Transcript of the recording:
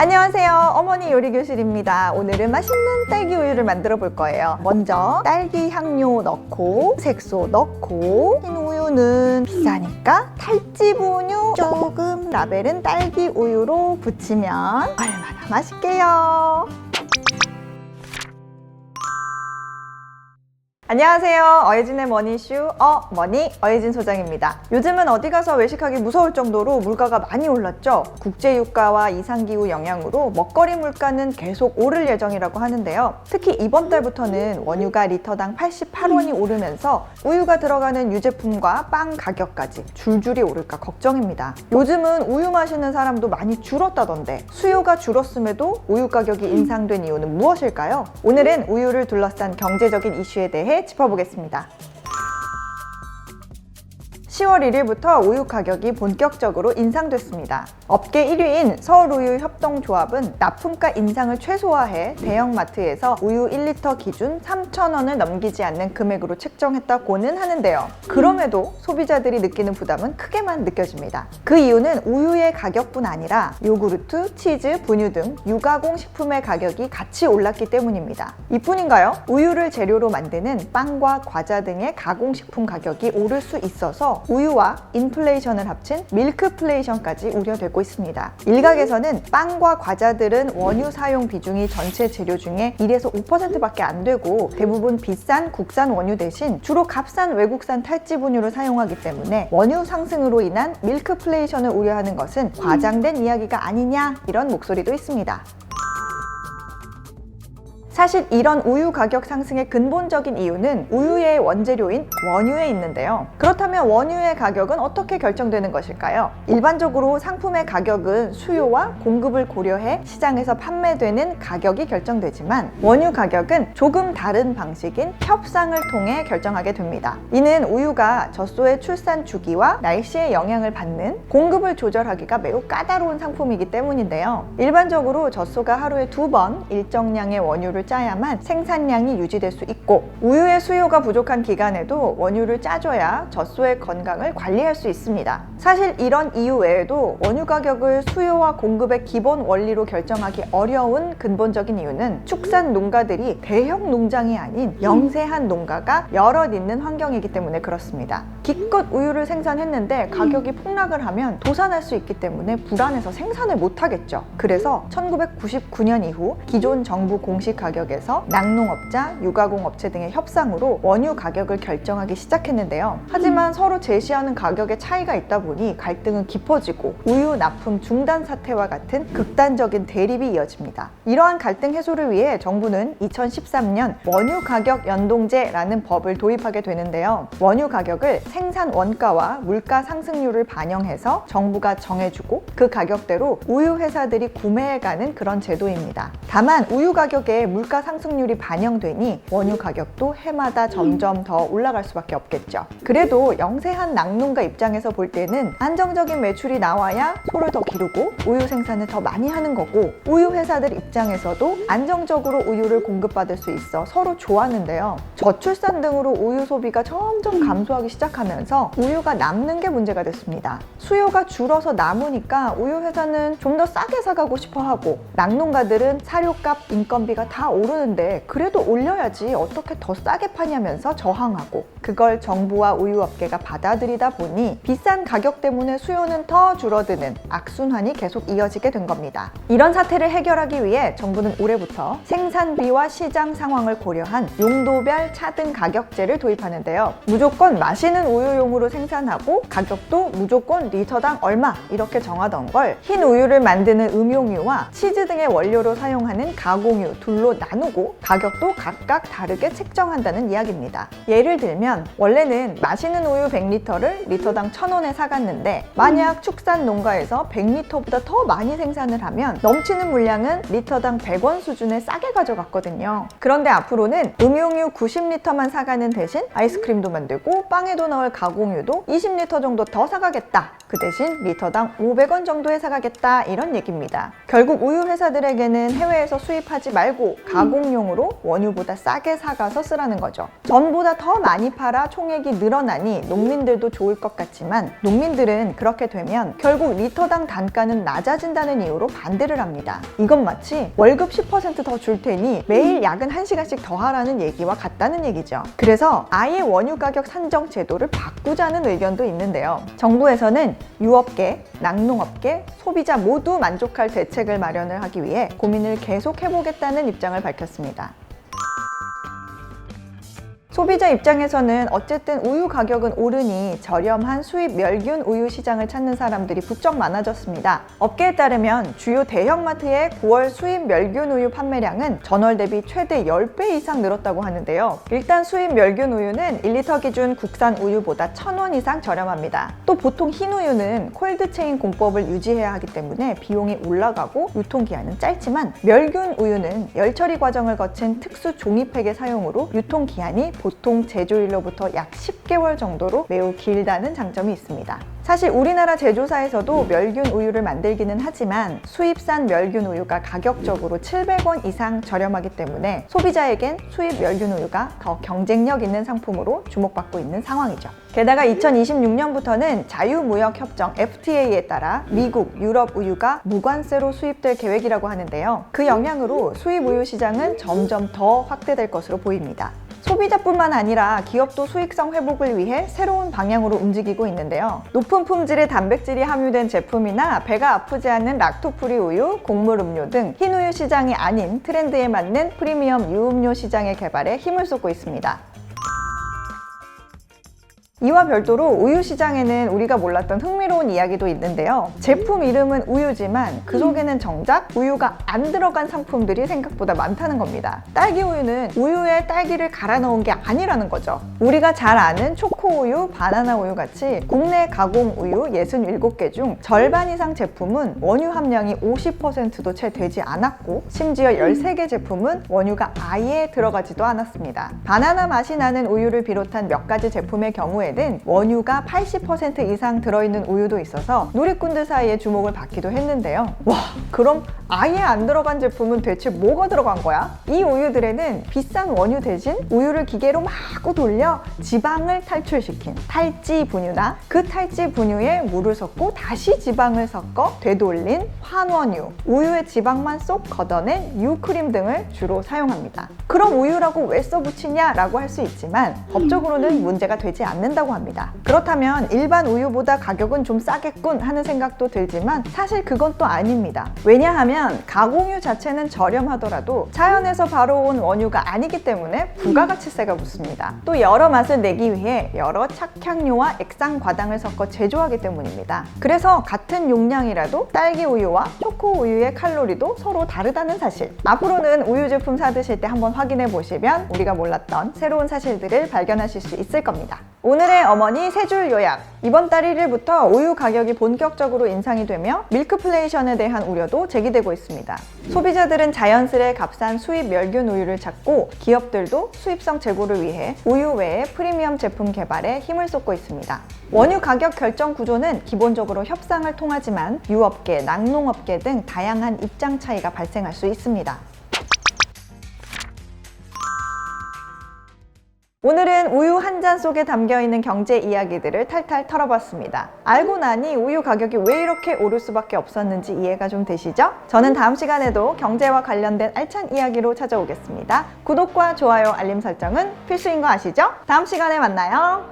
안녕하세요, 어머니 요리교실입니다. 오늘은 맛있는 딸기 우유를 만들어 볼 거예요. 먼저 딸기 향료 넣고 색소 넣고, 흰 우유는 비싸니까 탈집 우유 조금, 라벨은 딸기 우유로 부치면 얼마나 맛있게요. 안녕하세요, 어예진의 머니쇼 어머니 어예진 소장입니다. 요즘은 어디 가서 외식하기 무서울 정도로 물가가 많이 올랐죠. 국제유가와 이상기후 영향으로 먹거리 물가는 계속 오를 예정이라고 하는데요. 특히 이번 달부터는 원유가 리터당 88원이 오르면서 우유가 들어가는 유제품과 빵 가격까지 줄줄이 오를까 걱정입니다. 요즘은 우유 마시는 사람도 많이 줄었다던데, 수요가 줄었음에도 우유 가격이 인상된 이유는 무엇일까요? 오늘은 우유를 둘러싼 경제적인 이슈에 대해 짚어보겠습니다. 10월 1일부터 우유 가격이 본격적으로 인상됐습니다. 업계 1위인 서울우유협동조합은 납품가 인상을 최소화해 대형마트에서 우유 1리터 기준 3,000원을 넘기지 않는 금액으로 책정했다고는 하는데요. 그럼에도 소비자들이 느끼는 부담은 크게만 느껴집니다. 그 이유는 우유의 가격뿐 아니라 요구르트, 치즈, 분유 등 유가공 식품의 가격이 같이 올랐기 때문입니다. 이뿐인가요? 우유를 재료로 만드는 빵과 과자 등의 가공식품 가격이 오를 수 있어서 우유와 인플레이션을 합친 밀크플레이션까지 우려되고 있습니다. 일각에서는 빵과 과자들은 원유 사용 비중이 전체 재료 중에 1에서 5%밖에 안 되고, 대부분 비싼 국산 원유 대신 주로 값싼 외국산 탈집 우유를 사용하기 때문에 원유 상승으로 인한 밀크플레이션을 우려하는 것은 과장된 이야기가 아니냐, 이런 목소리도 있습니다. 사실 이런 우유 가격 상승의 근본적인 이유는 우유의 원재료인 원유에 있는데요. 그렇다면 원유의 가격은 어떻게 결정되는 것일까요? 일반적으로 상품의 가격은 수요와 공급을 고려해 시장에서 판매되는 가격이 결정되지만, 원유 가격은 조금 다른 방식인 협상을 통해 결정하게 됩니다. 이는 우유가 젖소의 출산 주기와 날씨의 영향을 받는 공급을 조절하기가 매우 까다로운 상품이기 때문인데요. 일반적으로 젖소가 하루에 2번 일정량의 원유를 짜야만 생산량이 유지될 수 있고, 우유의 수요가 부족한 기간에도 원유를 짜줘야 젖소의 건강을 관리할 수 있습니다. 사실 이런 이유 외에도 원유 가격을 수요와 공급의 기본 원리로 결정하기 어려운 근본적인 이유는 축산 농가들이 대형 농장이 아닌 영세한 농가가 여럿 있는 환경이기 때문에 그렇습니다. 기껏 우유를 생산했는데 가격이 폭락을 하면 도산할 수 있기 때문에 불안해서 생산을 못하겠죠. 그래서 1999년 이후 기존 정부 공식 가격에서 낙농업자, 유가공업체 등의 협상으로 원유 가격을 결정하기 시작했는데요. 하지만 서로 제시하는 가격의 차이가 있다 보니 갈등은 깊어지고 우유 납품 중단 사태와 같은 극단적인 대립이 이어집니다. 이러한 갈등 해소를 위해 정부는 2013년 원유 가격 연동제라는 법을 도입하게 되는데요. 원유 가격을 생산 원가와 물가 상승률을 반영해서 정부가 정해주고 그 가격대로 우유 회사들이 구매해가는 그런 제도입니다. 다만 우유 가격에 물가 상승률이 반영되니 원유 가격도 해마다 점점 더 올라갈 수밖에 없겠죠. 그래도 영세한 낙농가 입장에서 볼 때는 안정적인 매출이 나와야 소를 더 기르고 우유 생산을 더 많이 하는 거고, 우유 회사들 입장에서도 안정적으로 우유를 공급받을 수 있어 서로 좋았는데요. 저출산 등으로 우유 소비가 점점 감소하기 시작하면서 우유가 남는 게 문제가 됐습니다. 수요가 줄어서 남으니까 우유 회사는 좀 더 싸게 사가고 싶어 하고, 낙농가들은 사료값, 인건비가 다 오르는데 그래도 올려야지 어떻게 더 싸게 파냐면서 저항하고, 그걸 정부와 우유업계가 받아들이다 보니 비싼 가격 때문에 수요는 더 줄어드는 악순환이 계속 이어지게 된 겁니다. 이런 사태를 해결하기 위해 정부는 올해부터 생산비와 시장 상황을 고려한 용도별 차등 가격제를 도입하는데요. 무조건 마시는 우유용으로 생산하고 가격도 무조건 리터당 얼마 이렇게 정하던 걸 흰 우유를 만드는 음용유와 치즈 등의 원료로 사용하는 가공유 둘로 나누고 가격도 각각 다르게 책정한다는 이야기입니다. 예를 들면 원래는 마시는 우유 100리터를 리터당 1,000원에 사갔는데, 만약 축산 농가에서 100리터보다 더 많이 생산을 하면 넘치는 물량은 리터당 100원 수준에 싸게 가져갔거든요. 그런데 앞으로는 음용유 90리터만 사가는 대신 아이스크림도 만들고 빵에도 넣을 가공유도 20리터 정도 더 사가겠다, 그 대신 리터당 500원 정도에 사가겠다 이런 얘기입니다. 결국 우유 회사들에게는 해외에서 수입하지 말고 가공용으로 원유보다 싸게 사가서 쓰라는 거죠. 전보다 더 많이 팔아 총액이 늘어나니 농민들도 좋을 것 같지만 농민들은 그렇게 되면 결국 리터당 단가는 낮아진다는 이유로 반대를 합니다. 이건 마치 월급 10% 더 줄 테니 매일 야근 1시간씩 더 하라는 얘기와 같다는 얘기죠. 그래서 아예 원유 가격 산정 제도를 바꾸자는 의견도 있는데요. 정부에서는 유업계, 낙농업계, 소비자 모두 만족할 대책을 마련을 하기 위해 고민을 계속 해보겠다는 입장을 밝혔습니다. 소비자 입장에서는 어쨌든 우유 가격은 오르니 저렴한 수입 멸균 우유 시장을 찾는 사람들이 부쩍 많아졌습니다. 업계에 따르면 주요 대형마트의 9월 수입 멸균 우유 판매량은 전월 대비 최대 10배 이상 늘었다고 하는데요. 일단 수입 멸균 우유는 1리터 기준 국산 우유보다 1,000원 이상 저렴합니다. 또 보통 흰 우유는 콜드체인 공법을 유지해야 하기 때문에 비용이 올라가고 유통기한은 짧지만 멸균 우유는 열처리 과정을 거친 특수 종이팩의 사용으로 유통기한이 보통 제조일로부터 약 10개월 정도로 매우 길다는 장점이 있습니다. 사실 우리나라 제조사에서도 멸균 우유를 만들기는 하지만 수입산 멸균 우유가 가격적으로 700원 이상 저렴하기 때문에 소비자에겐 수입 멸균 우유가 더 경쟁력 있는 상품으로 주목받고 있는 상황이죠. 게다가 2026년부터는 자유무역협정 FTA에 따라 미국, 유럽 우유가 무관세로 수입될 계획이라고 하는데요. 그 영향으로 수입 우유 시장은 점점 더 확대될 것으로 보입니다. 소비자뿐만 아니라 기업도 수익성 회복을 위해 새로운 방향으로 움직이고 있는데요. 높은 품질의 단백질이 함유된 제품이나 배가 아프지 않는 락토프리 우유, 곡물 음료 등 흰우유 시장이 아닌 트렌드에 맞는 프리미엄 유음료 시장의 개발에 힘을 쏟고 있습니다. 이와 별도로 우유 시장에는 우리가 몰랐던 흥미로운 이야기도 있는데요. 제품 이름은 우유지만 그 속에는 정작 우유가 안 들어간 상품들이 생각보다 많다는 겁니다. 딸기 우유는 우유에 딸기를 갈아 넣은 게 아니라는 거죠. 우리가 잘 아는 초코우유, 바나나 우유 같이 국내 가공 우유 67개 중 절반 이상 제품은 원유 함량이 50%도 채 되지 않았고 심지어 13개 제품은 원유가 아예 들어가지도 않았습니다. 바나나 맛이 나는 우유를 비롯한 몇 가지 제품의 경우에 원유가 80% 이상 들어있는 우유도 있어서 누리꾼들 사이에 주목을 받기도 했는데요. 와, 그럼 아예 안 들어간 제품은 대체 뭐가 들어간 거야? 이 우유들에는 비싼 원유 대신 우유를 기계로 마구 돌려 지방을 탈출시킨 탈지 분유나 그 탈지 분유에 물을 섞고 다시 지방을 섞어 되돌린 환원유, 우유의 지방만 쏙 걷어낸 유크림 등을 주로 사용합니다. 그럼 우유라고 왜 써붙이냐 라고 할 수 있지만 법적으로는 문제가 되지 않는다고 합니다. 그렇다면 일반 우유보다 가격은 좀 싸겠군 하는 생각도 들지만 사실 그건 또 아닙니다. 왜냐하면 가공유 자체는 저렴하더라도 자연에서 바로 온 원유가 아니기 때문에 부가가치세가 붙습니다. 또 여러 맛을 내기 위해 여러 착향료와 액상 과당을 섞어 제조하기 때문입니다. 그래서 같은 용량이라도 딸기 우유와 초코 우유의 칼로리도 서로 다르다는 사실. 앞으로는 우유 제품 사드실 때 한번 확인해 보시면 우리가 몰랐던 새로운 사실들을 발견하실 수 있을 겁니다. 오늘의 어머니 세 줄 요약. 이번 달 1일부터 우유 가격이 본격적으로 인상이 되며 밀크플레이션에 대한 우려도 제기되고 있습니다. 소비자들은 자연스레 값싼 수입 멸균 우유를 찾고 기업들도 수입성 재고를 위해 우유 외에 프리미엄 제품 개발에 힘을 쏟고 있습니다. 원유 가격 결정 구조는 기본적으로 협상을 통하지만 유업계, 낙농업계 등 다양한 입장 차이가 발생할 수 있습니다. 오늘은 우유 한 잔 속에 담겨있는 경제 이야기들을 탈탈 털어봤습니다. 알고 나니 우유 가격이 왜 이렇게 오를 수밖에 없었는지 이해가 좀 되시죠? 저는 다음 시간에도 경제와 관련된 알찬 이야기로 찾아오겠습니다. 구독과 좋아요, 알림 설정은 필수인 거 아시죠? 다음 시간에 만나요.